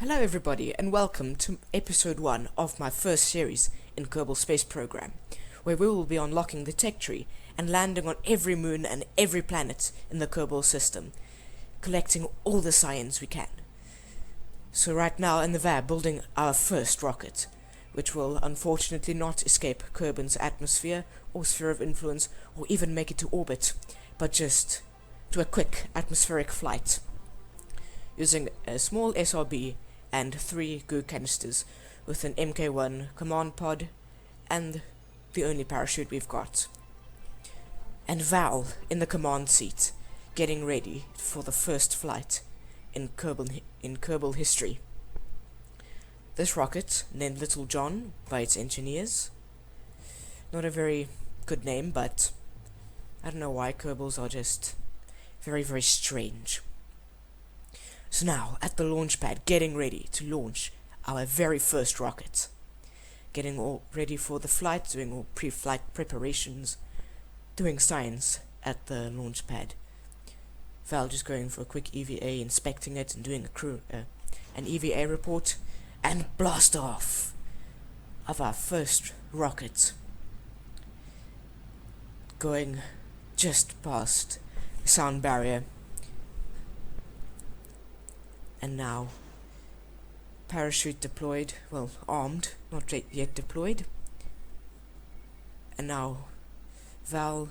Hello everybody and welcome to episode 1 of my first series in Kerbal Space Program, where we will be unlocking the tech tree and landing on every moon and every planet in the Kerbal system, collecting all the science we can. So right now in the lab building our first rocket, which will unfortunately not escape Kerbin's atmosphere or sphere of influence or even make it to orbit, but just do a quick atmospheric flight using a small SRB and 3 goo canisters with an Mk1 command pod and the only parachute we've got. And Val in the command seat, getting ready for the first flight in Kerbal history. This rocket, named Little John by its engineers, not a very good name, but I don't know why Kerbals are just very, very strange. So now, at the launch pad, getting ready to launch our very first rocket. Getting all ready for the flight, doing all pre-flight preparations, doing science at the launch pad. Val just going for a quick EVA, inspecting it and doing an EVA report, and blast off of our first rocket. Going just past the sound barrier. And now, parachute deployed, well, armed, not yet deployed. And now, Val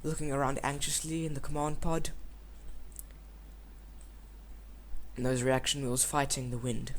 looking around anxiously in the command pod. And those reaction wheels fighting the wind.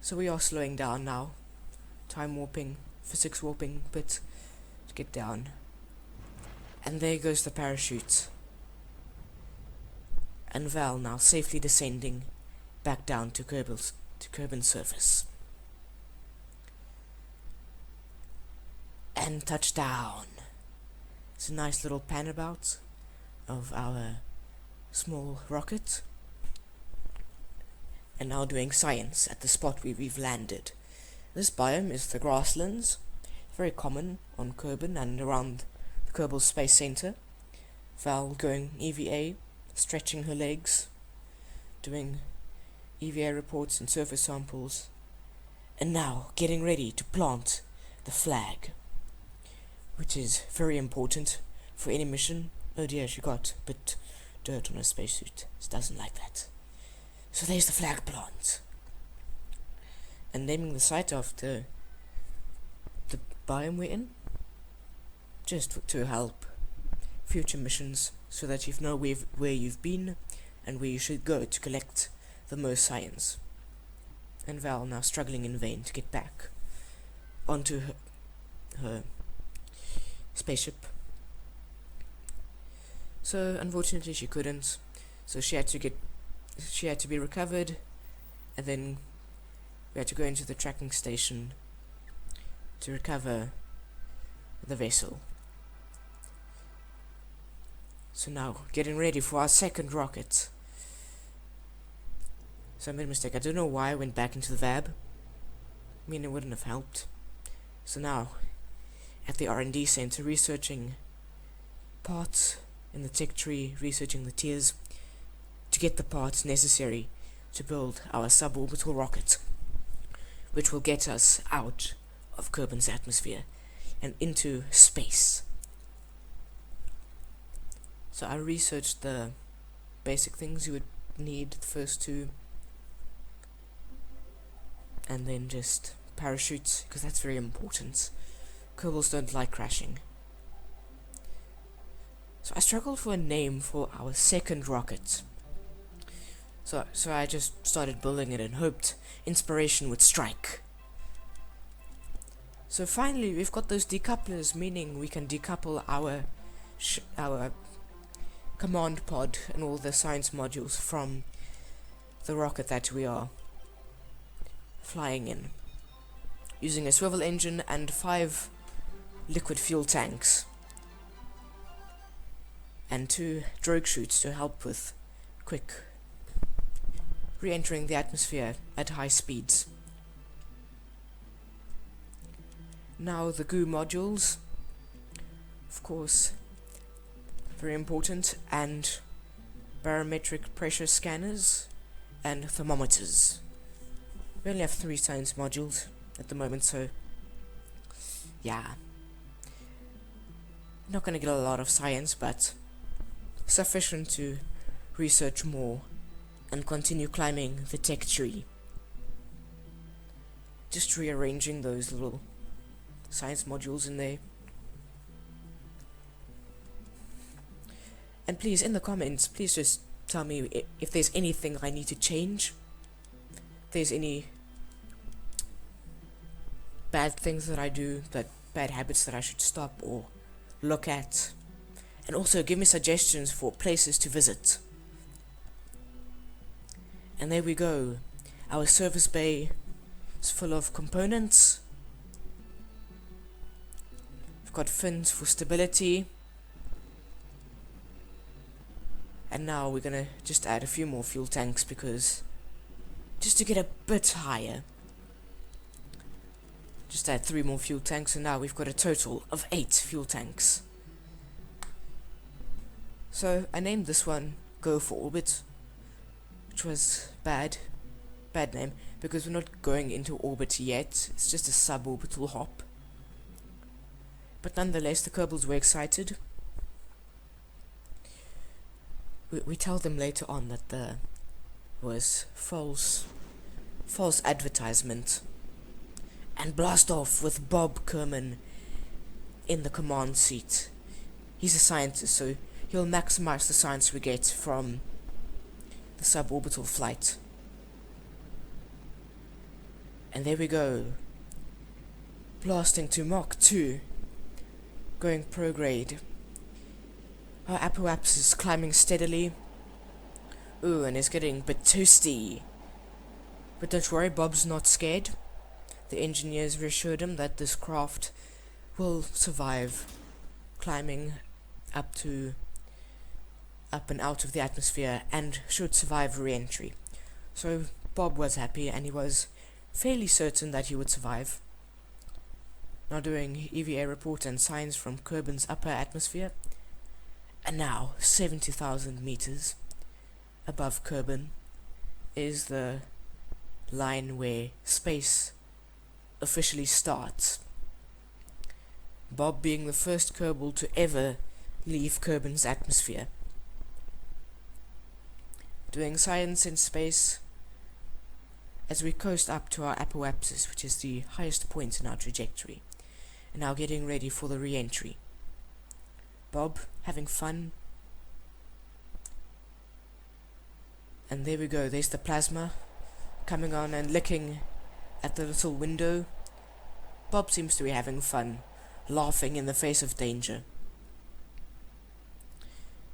So we are slowing down now. Time warping, physics warping, but to get down. And there goes the parachute. And Val now safely descending back down to Kerbin's surface. And touchdown. It's a nice little pan about of our small rocket. And now doing science at the spot where we've landed. This biome is the grasslands, very common on Kerbin and around the Kerbal Space Center. Val going EVA, stretching her legs, doing EVA reports and surface samples, and now getting ready to plant the flag, which is very important for any mission. Oh dear, she got a bit dirt on her spacesuit. She doesn't like that. So there's the flag plant. And naming the site after the biome we're in, just to help future missions, so that you know where you've been and where you should go to collect the most science. And Val now struggling in vain to get back onto her spaceship. So unfortunately she couldn't. So she had to be recovered, and then we had to go into the tracking station to recover the vessel. So now, getting ready for our second rocket. So I made a mistake. I don't know why I went back into the lab. I mean, it wouldn't have helped. So now, at the R&D center, researching parts in the tech tree, researching the tiers, to get the parts necessary to build our suborbital rocket, which will get us out of Kerbin's atmosphere and into space. So I researched the basic things you would need, the first two, and then just parachutes, because that's very important. Kerbals don't like crashing. So I struggled for a name for our second rocket. So I just started building it and hoped inspiration would strike. So finally we've got those decouplers, meaning we can decouple our command pod and all the science modules from the rocket that we are flying in, using a swivel engine and 5 liquid fuel tanks and 2 drogue chutes to help with quick re-entering the atmosphere at high speeds. Now the goo modules, of course, very important, and barometric pressure scanners and thermometers. We only have 3 science modules at the moment, so yeah, not gonna get a lot of science, but sufficient to research more and continue climbing the tech tree. Just rearranging those little science modules in there. And please, in the comments, please just tell me if there's anything I need to change. If there's any bad things that I do, bad habits that I should stop or look at. And also give me suggestions for places to visit. And there we go. Our service bay is full of components. We've got fins for stability. And now we're gonna just add a few more fuel tanks because just to get a bit higher. Just add 3 more fuel tanks, and now we've got a total of 8 fuel tanks. So I named this one Go for Orbit, which was bad name, because we're not going into orbit yet. It's just a suborbital hop. But nonetheless, the Kerbals were excited. We tell them later on that there was false advertisement, and blast off with Bob Kerman in the command seat. He's a scientist, so he'll maximize the science we get from the suborbital flight. And there we go, blasting to Mach 2, going prograde. Our apoapsis is climbing steadily. Ooh, and it's getting a bit toasty. But don't worry, Bob's not scared. The engineers reassured him that this craft will survive climbing up and out of the atmosphere and should survive re-entry. So Bob was happy, and he was fairly certain that he would survive. Now doing EVA report and signs from Kerbin's upper atmosphere. And now, 70,000 meters above Kerbin is the line where space officially starts. Bob being the first Kerbal to ever leave Kerbin's atmosphere. Doing science in space as we coast up to our apoapsis, which is the highest point in our trajectory, and now getting ready for the re-entry. Bob having fun. And there we go, there's the plasma coming on and licking at the little window. Bob seems to be having fun, laughing in the face of danger.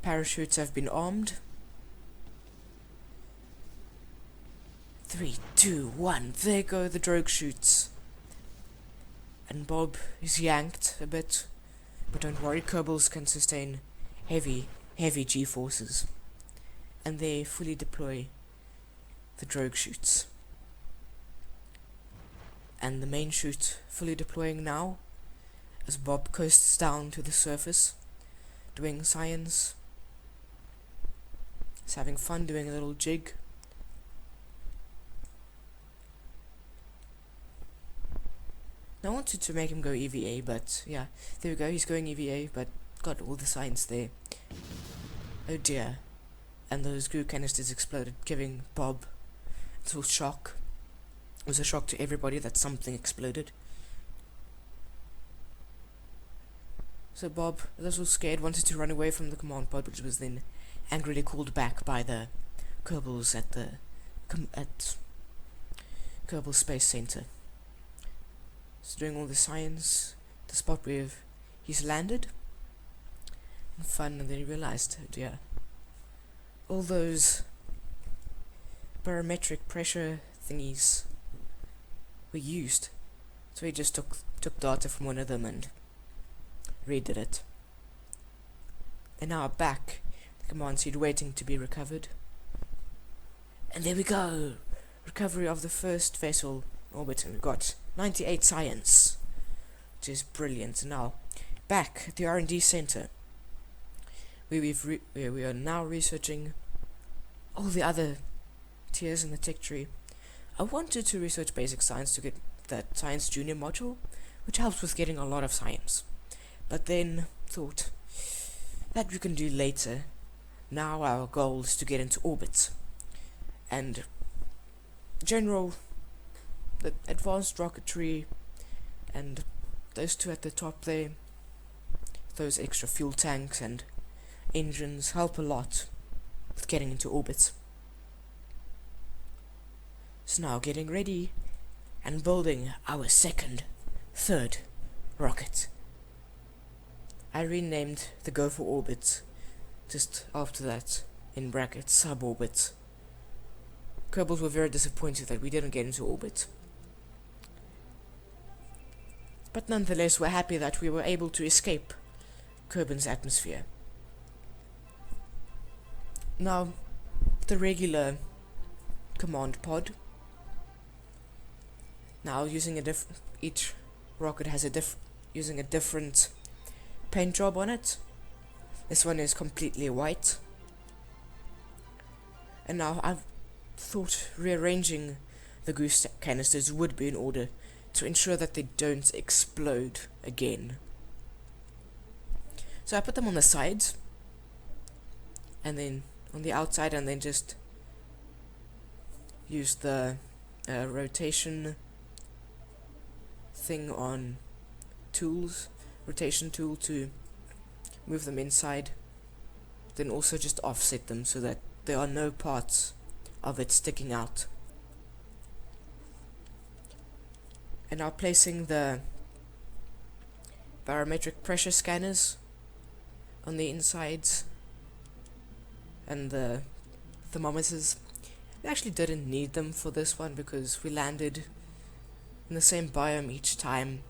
Parachutes have been armed. 3, 2, 1, there go the drogue chutes. And Bob is yanked a bit. But don't worry, Kerbals can sustain heavy G-forces. And they fully deploy the drogue chutes. And the main chute fully deploying now, as Bob coasts down to the surface, doing science. He's having fun doing a little jig. I wanted to make him go EVA, but yeah, there we go, he's going EVA, but got all the science there. Oh dear. And those glue canisters exploded, giving Bob a little shock. It was a shock to everybody that something exploded. So Bob, a little scared, wanted to run away from the command pod, which was then angrily called back by the Kerbals at Kerbal Space Center. So doing all the science, the spot where he's landed, and fun, and then he realized, oh dear, all those barometric pressure thingies were used. So he just took data from one of them and redid it. And now back, the command seat waiting to be recovered. And there we go, recovery of the first vessel orbit, and we got 98 science, which is brilliant. Now, back at the R&D center, where we are now researching all the other tiers in the tech tree, I wanted to research basic science to get that science junior module, which helps with getting a lot of science. But then thought that we can do later. Now our goal is to get into orbit. And general, the advanced rocketry, and those two at the top there, those extra fuel tanks and engines help a lot with getting into orbit. So now getting ready and building our third rocket. I renamed the Go for Orbit just after that, in brackets, suborbit. Kerbals were very disappointed that we didn't get into orbit. But nonetheless, we're happy that we were able to escape Kerbin's atmosphere. Now, the regular command pod. Now, each rocket has using a different paint job on it. This one is completely white. And now I've thought rearranging the goose canisters would be in order to ensure that they don't explode again. So I put them on the sides, and then on the outside, and then just use the rotation thing on rotation tool to move them inside, then also just offset them so that there are no parts of it sticking out. And now placing the barometric pressure scanners on the insides and the thermometers. We actually didn't need them for this one because we landed in the same biome each time,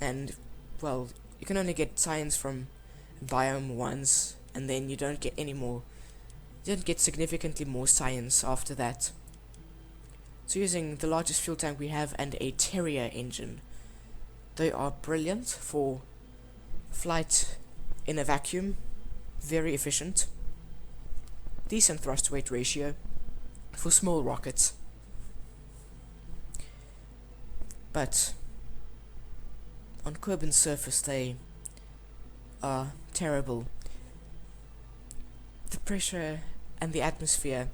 and well, you can only get science from biome once, and then you don't get significantly more science after that. So using the largest fuel tank we have and a Terrier engine, they are brilliant for flight in a vacuum, very efficient, decent thrust weight ratio for small rockets. But on Kerbin's surface they are terrible. The pressure and the atmosphere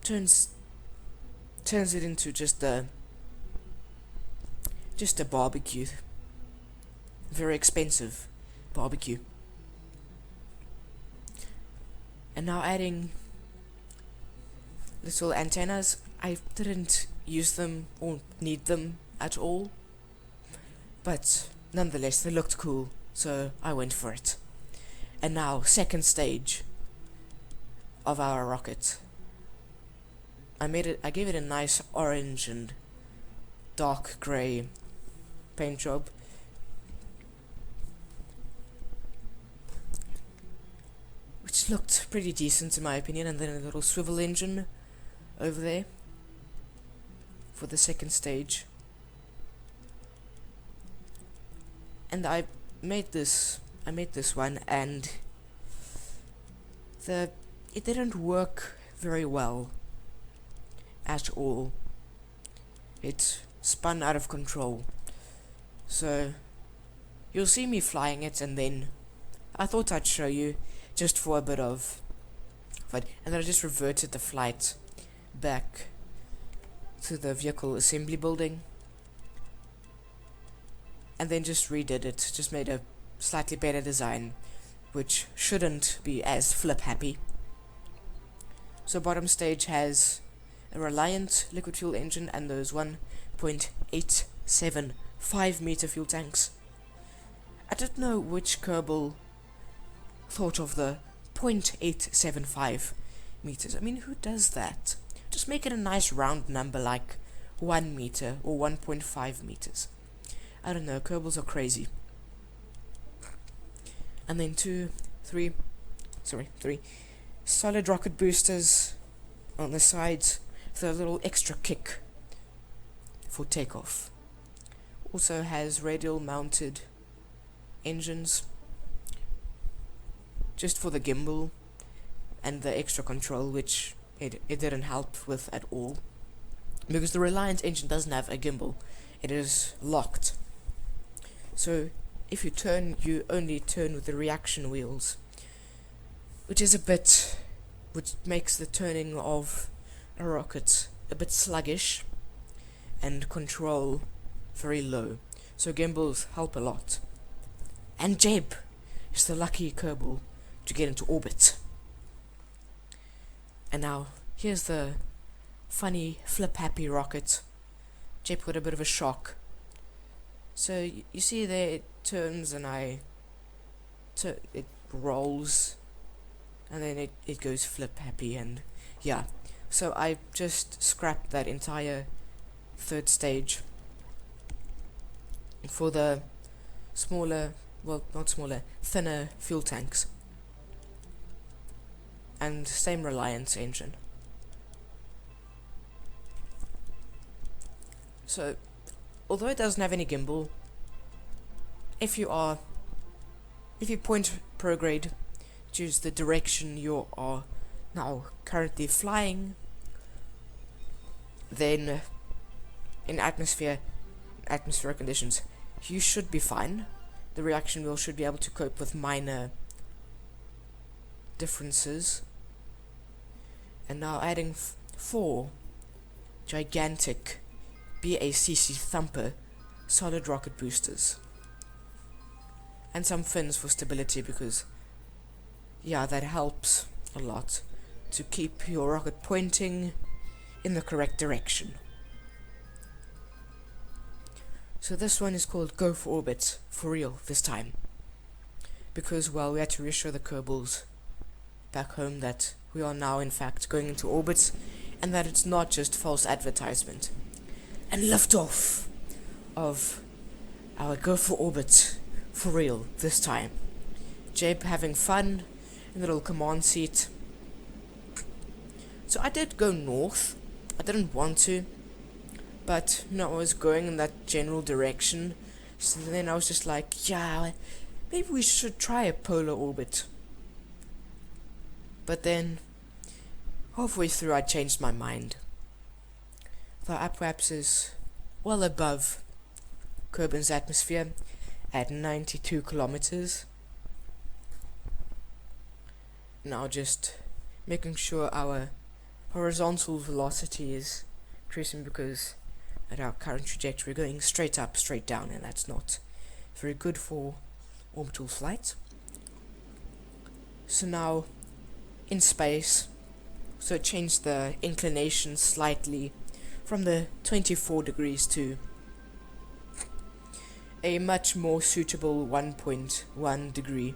turns it into just a barbecue. Very expensive barbecue. And now adding little antennas. I didn't use them or need them at all, but nonetheless they looked cool, so I went for it. And now, second stage of our rocket. I gave it a nice orange and dark grey paint job. Which looked pretty decent in my opinion, and then a little swivel engine over there for the second stage. And I made this one, and it didn't work very well at all. It spun out of control. So you'll see me flying it, and then I thought I'd show you just for a bit of fun, and then I just reverted the flight back to the vehicle assembly building, and then just redid it, just made a slightly better design, which shouldn't be as flip happy. So bottom stage has a Reliant liquid fuel engine and those 1.875 meter fuel tanks. I don't know which Kerbal thought of the 0.875 meters. I mean, who does that? Just make it a nice round number like 1 meter or 1.5 meters. I don't know, Kerbals are crazy. And then three solid rocket boosters on the sides for a little extra kick for takeoff. Also has radial mounted engines just for the gimbal, and the extra control, which it didn't help with at all, because the Reliant engine doesn't have a gimbal. It is locked. So if you turn, you only turn with the reaction wheels, which makes the turning of a rocket a bit sluggish and control very low. So gimbals help a lot. And Jeb is the lucky Kerbal to get into orbit. And now here's the funny flip happy rocket. Jeb got a bit of a shock. So you see there it turns and it rolls, and then it goes flip happy, and yeah. So I just scrapped that entire third stage for the smaller, well, not smaller, thinner fuel tanks, and same Reliance engine. So although it doesn't have any gimbal, if you point prograde, choose the direction you are now currently flying, then in atmospheric conditions you should be fine. The reaction wheel should be able to cope with minor differences. And now adding 4 gigantic BACC Thumper solid rocket boosters, and some fins for stability, because yeah, that helps a lot to keep your rocket pointing in the correct direction. So this one is called Go for Orbit, for real this time, because, well, we had to reassure the Kerbals back home that we are now in fact going into orbit, and that it's not just false advertisement. And liftoff of our Go for Orbit, for real this time. Jeb having fun in the little command seat. So I did go north. I didn't want to, but I was going in that general direction. So then I was just like, yeah, maybe we should try a polar orbit. But then halfway through I changed my mind. The upwaps is well above Kerbin's atmosphere at 92 kilometers. Now just making sure our horizontal velocity is increasing, because at our current trajectory we're going straight up, straight down, and that's not very good for orbital flight. So now in space, so it changed the inclination slightly from the 24 degrees to a much more suitable 1.1 degree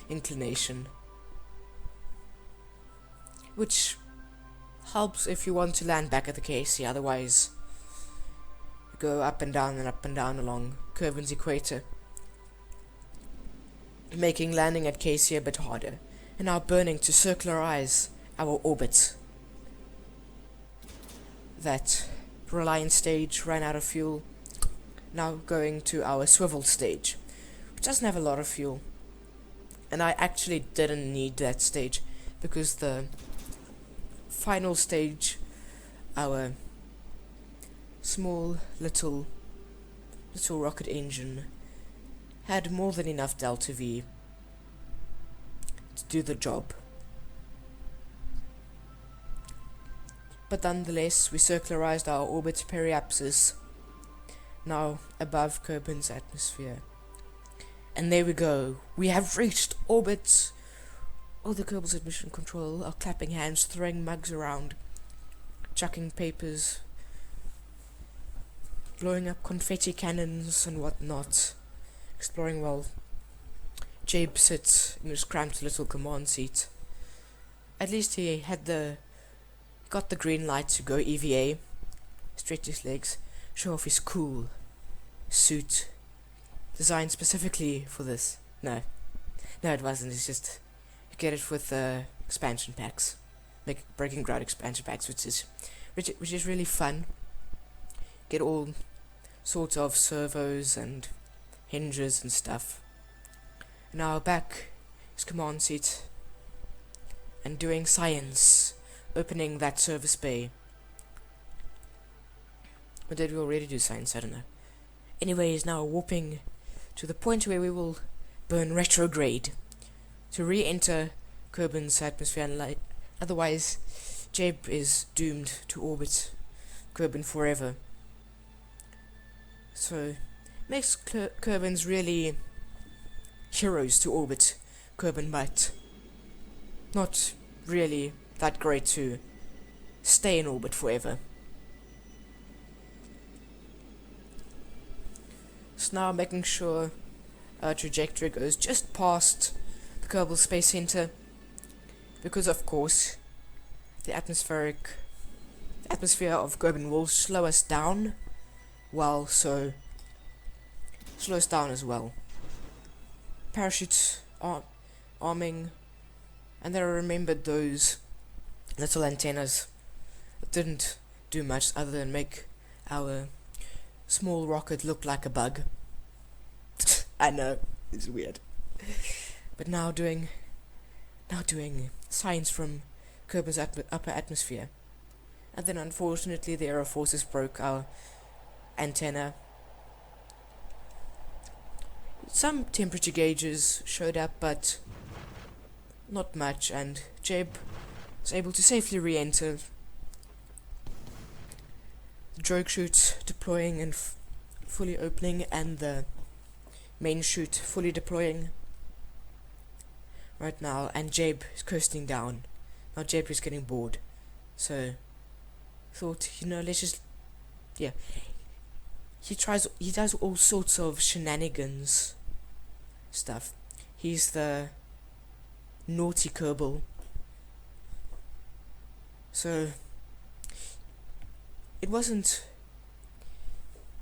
inclination, which helps if you want to land back at the KC. Otherwise you go up and down along Kerbin's equator, making landing at KC a bit harder. And now burning to circularize our orbit. That Reliant stage ran out of fuel. Now going to our swivel stage, which doesn't have a lot of fuel. And I actually didn't need that stage, because the final stage, our small little rocket engine, had more than enough delta V to do the job. But nonetheless, we circularized our orbit periapsis, now above Kerbin's atmosphere. And there we go. We have reached orbit. All the Kerbals at mission control are clapping hands, throwing mugs around, chucking papers, blowing up confetti cannons and whatnot, exploring well. Jabe sits in his cramped little command seat. At least he got the green light to go EVA, stretch his legs, show off his cool suit, designed specifically for this. No, it wasn't. It's just you get it with expansion packs, like Breaking Ground expansion packs, which is really fun. Get all sorts of servos and hinges and stuff. Now back his command seat, and doing science, opening that service bay. Or did we already do science? I don't know. Anyways, now warping to the point where we will burn retrograde to re-enter Kerbin's atmosphere, and otherwise Jeb is doomed to orbit Kerbin forever. So makes Kerbins really heroes to orbit Kerbin, but not really that great to stay in orbit forever. So now making sure our trajectory goes just past the Kerbal Space Center, because of course the atmosphere of Kerbin will slow us down, slow us down as well. Parachute arming, and then I remembered those little antennas that didn't do much other than make our small rocket look like a bug. I know, it's weird. But now doing science from Kerbin's upper atmosphere. And then unfortunately the aero forces broke our antenna. Some temperature gauges showed up, but not much, and Jeb was able to safely re-enter. The drogue chute deploying and fully opening, and the main chute fully deploying right now, and Jeb is coasting down. Now Jeb is getting bored, so thought, let's just, he does all sorts of shenanigans stuff. He's the naughty Kerbal. So it wasn't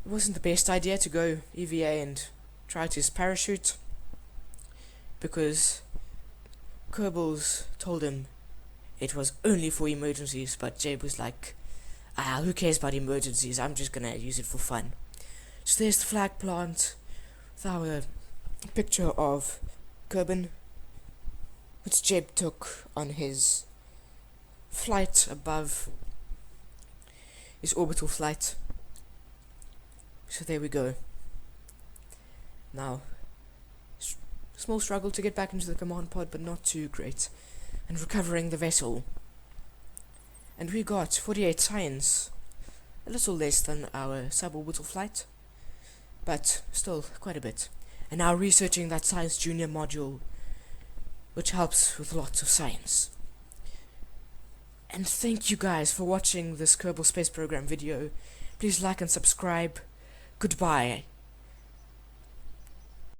the best idea to go EVA and try to his parachute, because Kerbals told him it was only for emergencies, but Jeb was like, who cares about emergencies, I'm just gonna use it for fun. So there's the flag plant with our picture of Kerbin, which Jeb took on his flight above his orbital flight. So there we go. Now, small struggle to get back into the command pod, but not too great, and recovering the vessel. And we got 48 science, a little less than our suborbital flight, but still quite a bit. And now researching that Science Junior module, which helps with lots of science. And thank you guys for watching this Kerbal Space Program video. Please like and subscribe. Goodbye.